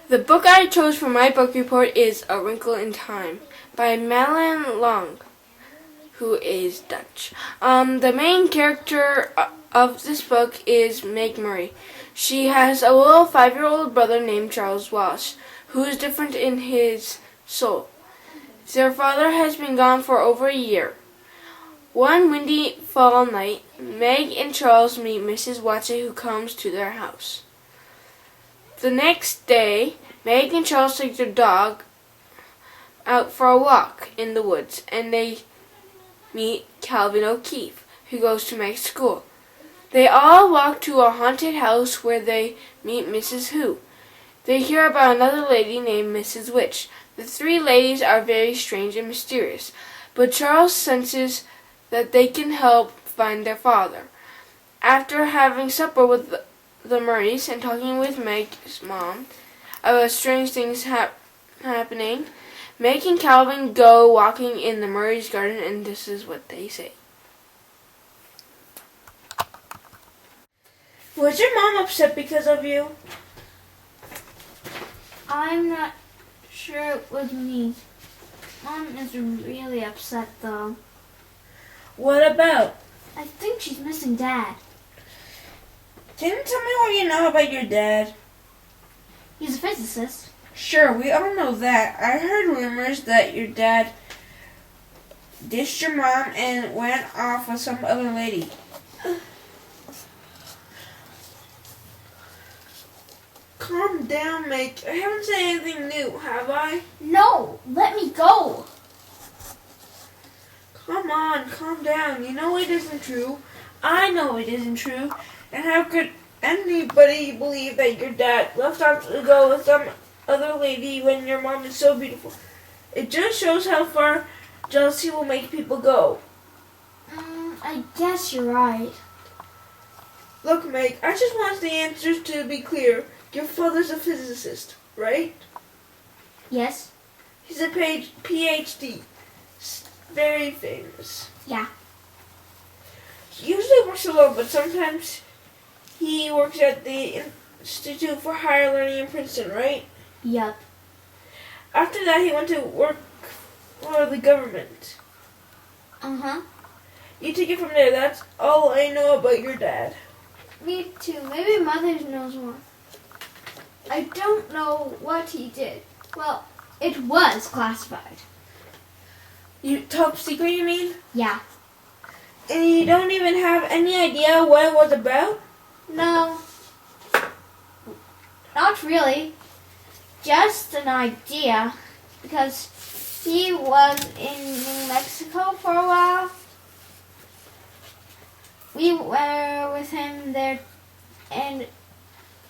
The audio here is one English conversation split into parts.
The book I chose for my book report is A Wrinkle in Time by Madeline Long, who is Dutch. The main character of this book is Meg Murray. She has a little 5-year-old brother named Charles Walsh, who is different in his soul. Their father has been gone for over a year. One windy fall night, Meg and Charles meet Mrs. Watson, who comes to their house. The next day, Meg and Charles take their dog out for a walk in the woods, and they meet Calvin O'Keefe, who goes to Meg's school. They all walk to a haunted house where they meet Mrs. Who. They hear about another lady named Mrs. Witch. The three ladies are very strange and mysterious, but Charles senses that they can help find their father. After having supper with the Murrays and talking with Meg's mom about strange things happening, Meg and Calvin go walking in the Murrays' garden, and this is what they say. Was your mom upset because of you? I'm not sure it was me. Mom is really upset though. What about? I think she's missing Dad. Can you tell me what you know about your dad? He's a physicist. Sure, we all know that. I heard rumors that your dad ditched your mom and went off with some other lady. Calm down, Meg. I haven't said anything new, have I? No, let me go. Come on, calm down. You know it isn't true. I know it isn't true. And how could anybody believe that your dad left off to go with some other lady when your mom is so beautiful? It just shows how far jealousy will make people go. I guess you're right. Look, Meg, I just want the answers to be clear. Your father's a physicist, right? Yes? He's a PhD. Very famous. Yeah. He usually works alone, but sometimes he works at the Institute for Higher Learning in Princeton, right? Yup. After that, he went to work for the government. Uh-huh. You take it from there. That's all I know about your dad. Me too. Maybe Mother knows more. I don't know what he did. Well, it was classified. You top secret, you mean? Yeah. And you don't even have any idea what it was about? No. Not really. Just an idea. Because he was in New Mexico for a while. We were with him there, and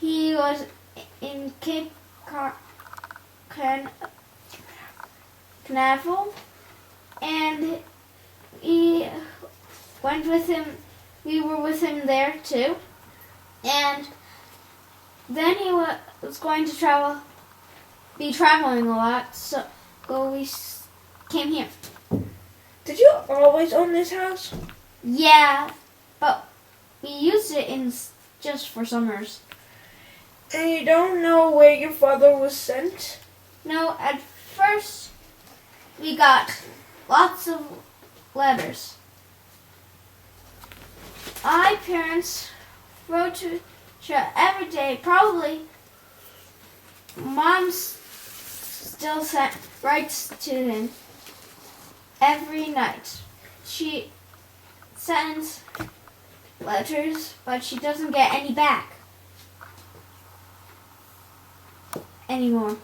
he was in Cape Canaveral, and we went with him. We were with him there too, and then he was going to be traveling a lot, so we came here. Did you always own this house? Yeah, but we used it just for summers. And you don't know where your father was sent? No, at first we got lots of letters. My parents wrote to every day. Probably Mom still writes to him every night. She sends letters, but she doesn't get any back anymore.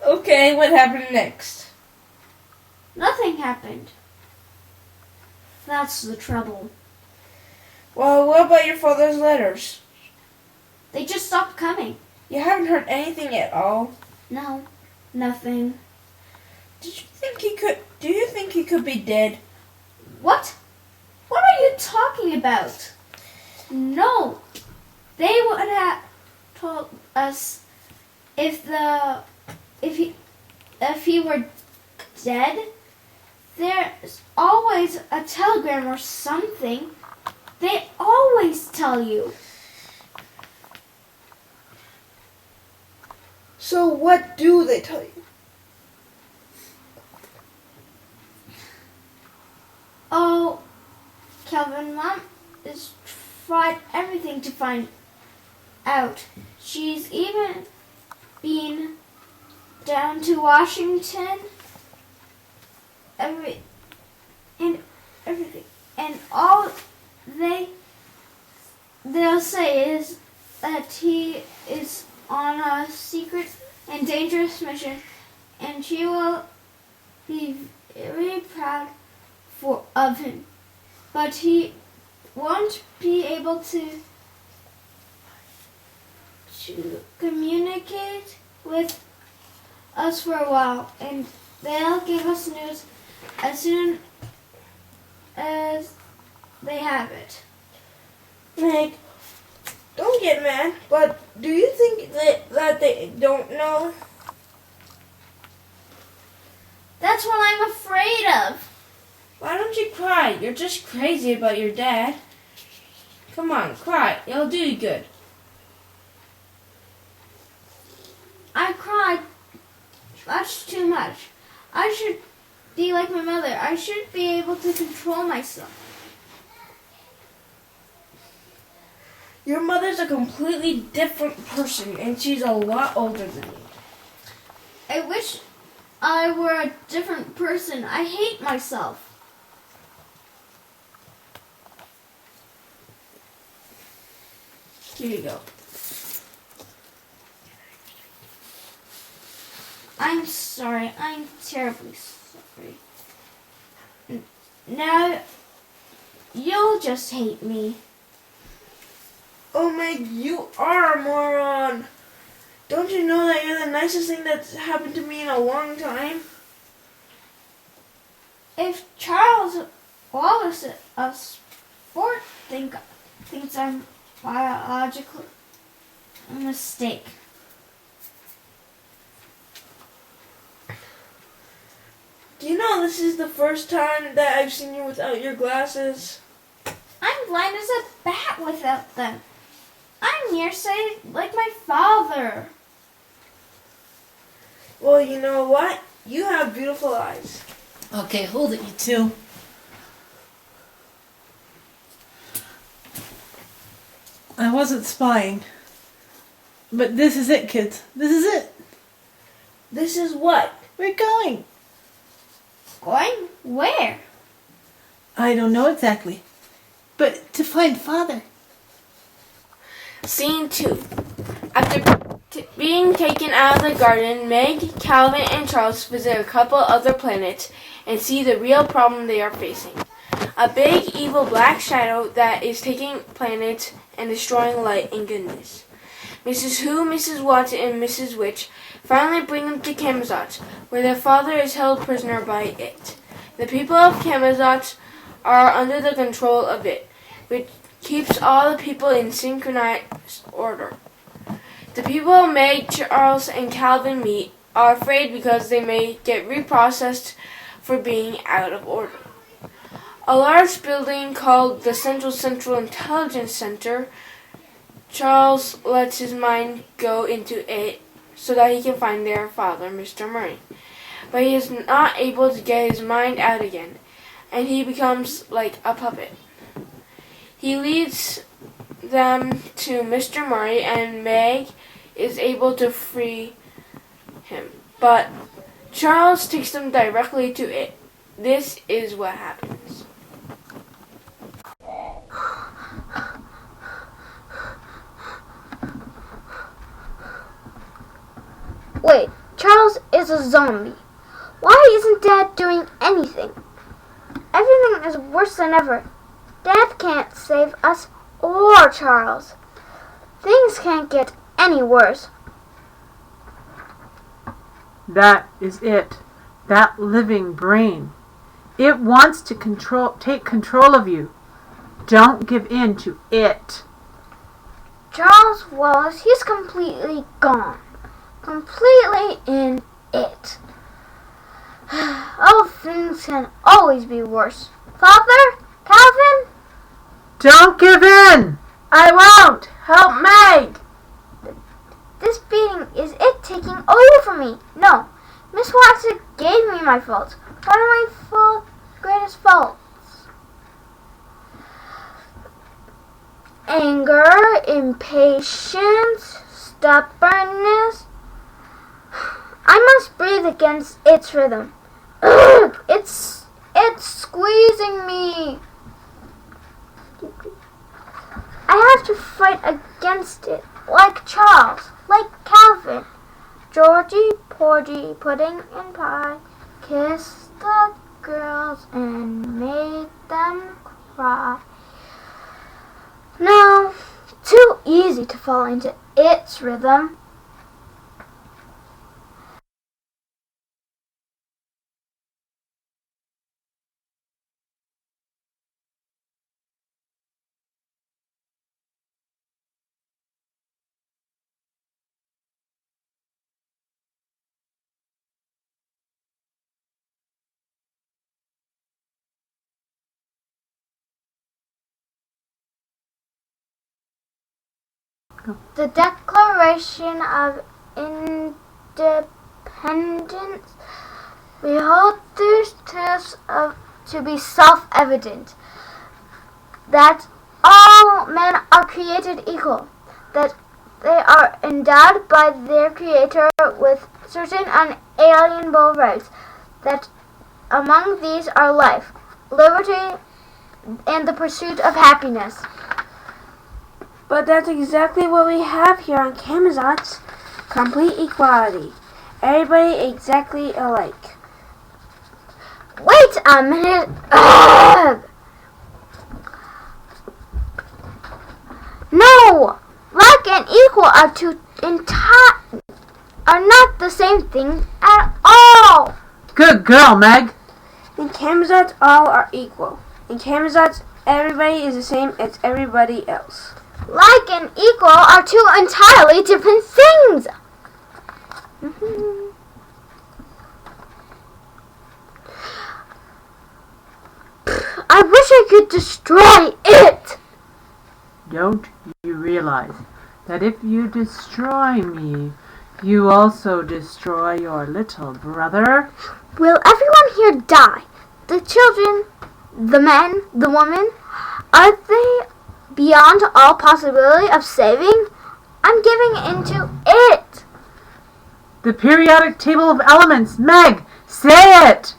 Okay, what happened next? Nothing happened. That's the trouble. Well, what about your father's letters? They just stopped coming. You haven't heard anything at all? No, nothing. Do you think he could be dead? What? What are you talking about? No. They would have told us if he were dead. There's always a telegram or something. They always tell you. So what do they tell you? Oh, Calvin, Mom has tried everything to find out. She's even been down to Washington, everything, and all they'll say is that he is on a secret and dangerous mission, and she will be very proud of him, but he won't be able to communicate with us for a while, and they'll give us news as soon as they have it. Meg, don't get mad, but do you think that they don't know? That's what I'm afraid of. Why don't you cry? You're just crazy about your dad. Come on, cry. It'll do you good. I cried much too much. I should be like my mother. I should be able to control myself. Your mother's a completely different person, and she's a lot older than you. I wish I were a different person. I hate myself. Here you go. I'm sorry. I'm terribly sorry. Now, you'll just hate me. Oh, Meg, you are a moron. Don't you know that you're the nicest thing that's happened to me in a long time? If Charles Wallace, a sport, thinks I'm biologically a mistake. Do you know this is the first time that I've seen you without your glasses? I'm blind as a bat without them. I'm nearsighted like my father. Well, you know what? You have beautiful eyes. Okay, hold it, you two. I wasn't spying. But this is it, kids. This is it. This is what? We're going. Going where? I don't know exactly. But to find Father. Scene 2. After being taken out of the garden, Meg, Calvin, and Charles visit a couple other planets and see the real problem they are facing. A big, evil black shadow that is taking planets and destroying light and goodness. Mrs. Who, Mrs. Watson, and Mrs. Witch finally bring them to Camazotz, where their father is held prisoner by it. The people of Camazotz are under the control of it, which keeps all the people in synchronized order. The people Meg, Charles, and Calvin meet are afraid because they may get reprocessed for being out of order. A large building called the Central Intelligence Center, Charles lets his mind go into it so that he can find their father, Mr. Murray. But he is not able to get his mind out again, and he becomes like a puppet. He leads them to Mr. Murray, and Meg is able to free him. But Charles takes them directly to it. This is what happens. Wait, Charles is a zombie. Why isn't Dad doing anything? Everything is worse than ever. Dad can't save us or Charles. Things can't get any worse. That is it. That living brain. It wants to take control of you. Don't give in to it. Charles Wallace, he's completely gone. Completely in it. Oh, things can always be worse. Father? Calvin? Don't give in! I won't! Help Meg! This This beating is it taking over me. No, Miss Watson gave me my faults. What are my greatest faults? Anger, impatience, stubbornness. I must breathe against its rhythm. Ugh, it's squeezing me. I have to fight against it, like Charles, like Calvin. Georgie, Porgy, pudding and pie, kissed the girls and made them cry. No, too easy to fall into its rhythm. The Declaration of Independence. We hold these truths to be self-evident, that all men are created equal, that they are endowed by their Creator with certain unalienable rights, that among these are life, liberty, and the pursuit of happiness. But that's exactly what we have here on Camazotz. Complete equality. Everybody exactly alike. Wait a minute. Ugh. No! Like and equal are not the same thing at all. Good girl, Meg. In Camazotz, all are equal. In Camazotz, everybody is the same as everybody else. Like and equal are two entirely different things. I wish I could destroy it. Don't you realize that if you destroy me, you also destroy your little brother? Will everyone here die? The children, the men, the women? Are they beyond all possibility of saving? I'm giving in to it. The periodic table of elements. Meg, say it.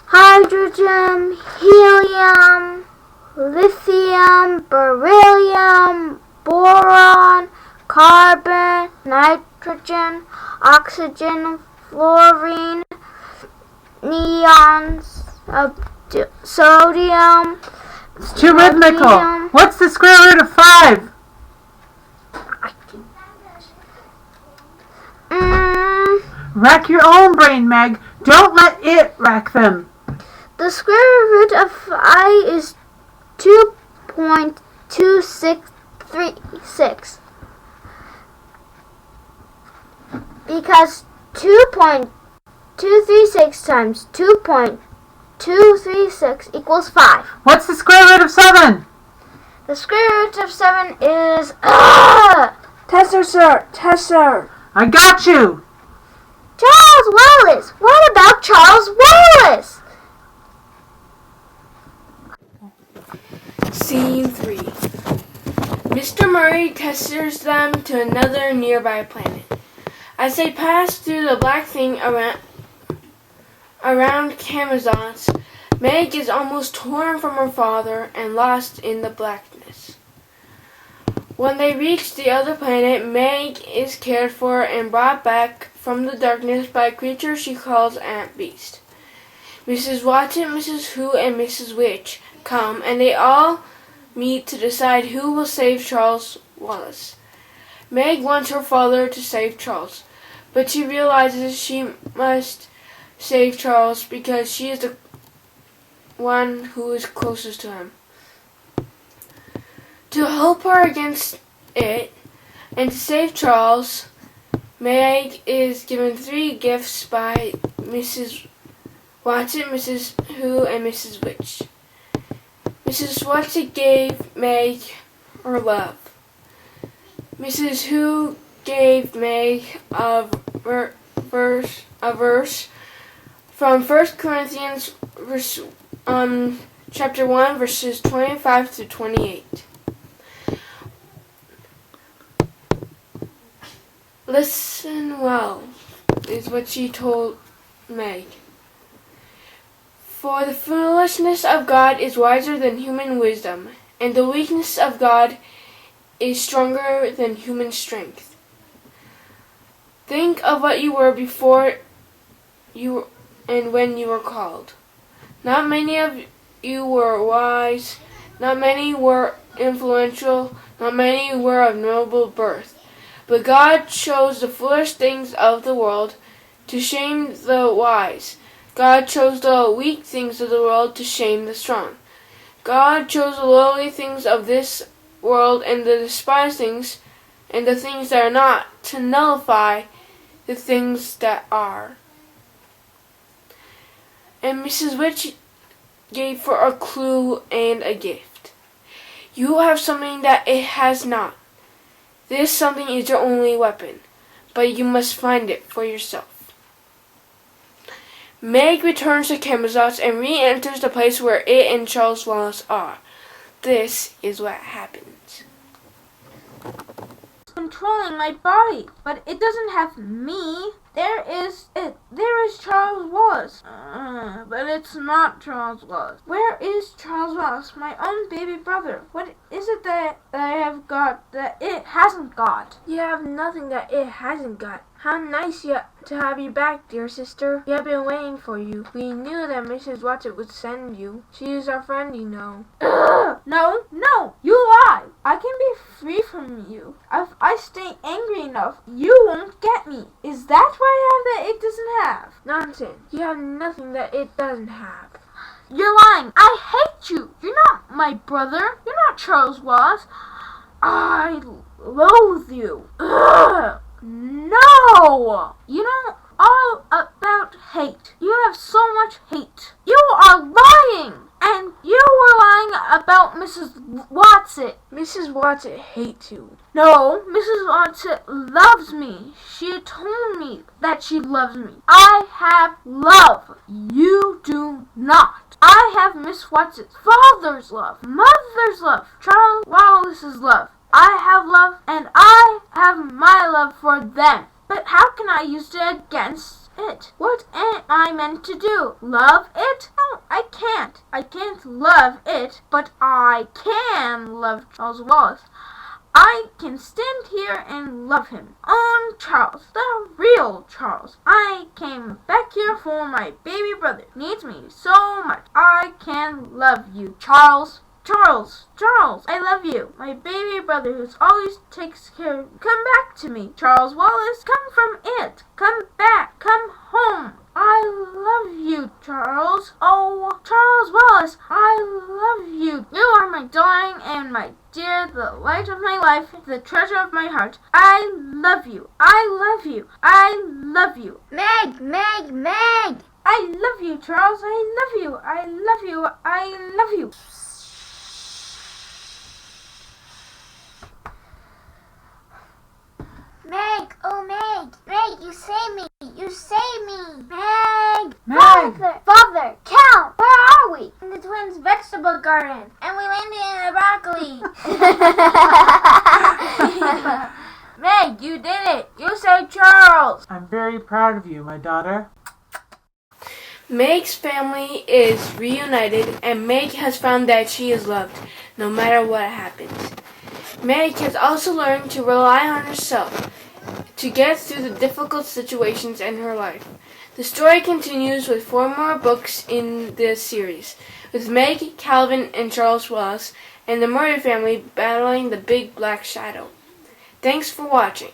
Hydrogen, helium, lithium, beryllium, boron, carbon, nitrogen, oxygen, fluorine, neons, sodium. It's too rhythmical. Magnesium. What's the square root of 5? Rack your own brain, Meg. Don't let it rack them. The square root of I is 2.2636. Because 2.236 times 2.236 equals 5. What's the square root of 7? The square root of 7 is... Tesser, sir. Tesser. I got you. Charles Wallace! What about Charles Wallace? Scene 3. Mr. Murray testers them to another nearby planet. As they pass through the black thing around Camazotz, Meg is almost torn from her father and lost in the blackness. When they reach the other planet, Meg is cared for and brought back from the darkness by a creature she calls Aunt Beast. Mrs. Watson, Mrs. Who, and Mrs. Witch come, and they all meet to decide who will save Charles Wallace. Meg wants her father to save Charles, but she realizes she must save Charles because she is the one who is closest to him. To help her against it and to save Charles, Meg is given 3 gifts by Mrs. Watson, Mrs. Who, and Mrs. Witch. Mrs. Watson gave Meg her love. Mrs. Who gave Meg a verse from 1 Corinthians chapter 1, verses 25 to 28. Listen well, is what she told Meg. For the foolishness of God is wiser than human wisdom, and the weakness of God is stronger than human strength. Think of what you were before you and when you were called. Not many of you were wise, not many were influential, not many were of noble birth. But God chose the foolish things of the world to shame the wise. God chose the weak things of the world to shame the strong. God chose the lowly things of this world and the despised things and the things that are not to nullify the things that are. And Mrs. Witch gave for a clue and a gift. You have something that it has not. This something is your only weapon, but you must find it for yourself. Meg returns to Camelot and re-enters the place where it and Charles Wallace are. This is what happens. Controlling my body, but it doesn't have me. There is Charles Wallace. But it's not Charles Wallace. Where is Charles Wallace, my own baby brother? What is it that I have got that it hasn't got? You have nothing that it hasn't got. How nice to have you back, dear sister. We have been waiting for you. We knew that Mrs. Watson would send you. She is our friend, you know. No, you lie. I can be free from you. If I stay angry enough, you won't get me. Is that what I have that it doesn't have? Nonsense. You have nothing that it doesn't have. You're lying. I hate you. You're not my brother. You're not Charles Wallace. I loathe you. Ugh. No! You know all about hate. You have so much hate. You are lying! And you were lying about Mrs. Watson. Mrs. Watson hates you. No, Mrs. Watson loves me. She told me that she loves me. I have love. You do not. I have Miss Watson's father's love, mother's love, Charles Wallace's love. I have love, and I have my love for them. But how can I use it against it? What am I meant to do? Love it? No, I can't. I can't love it, but I can love Charles Wallace. I can stand here and love him. Own Charles, the real Charles. I came back here for my baby brother. Needs me so much. I can love you, Charles. Charles, I love you. My baby brother who always takes care of you. Come back to me. Charles Wallace, come from it. Come back. Come home. I love you, Charles. Oh, Charles Wallace, I love you. You are my darling and my dear, the light of my life, the treasure of my heart. I love you. I love you. I love you. Meg! I love you, Charles. I love you. I love you. I love you. Meg! Oh, Meg! Meg, you save me! You save me! Meg! Meg! Father! Cal! Where are we? In the twins' vegetable garden. And we landed in the broccoli. Meg, you did it. You saved Charles. I'm very proud of you, my daughter. Meg's family is reunited, and Meg has found that she is loved, no matter what happens. Meg has also learned to rely on herself to get through the difficult situations in her life. The story continues with 4 more books in this series, with Meg, Calvin, and Charles Wallace and the Murray family battling the Big Black Shadow. Thanks for watching.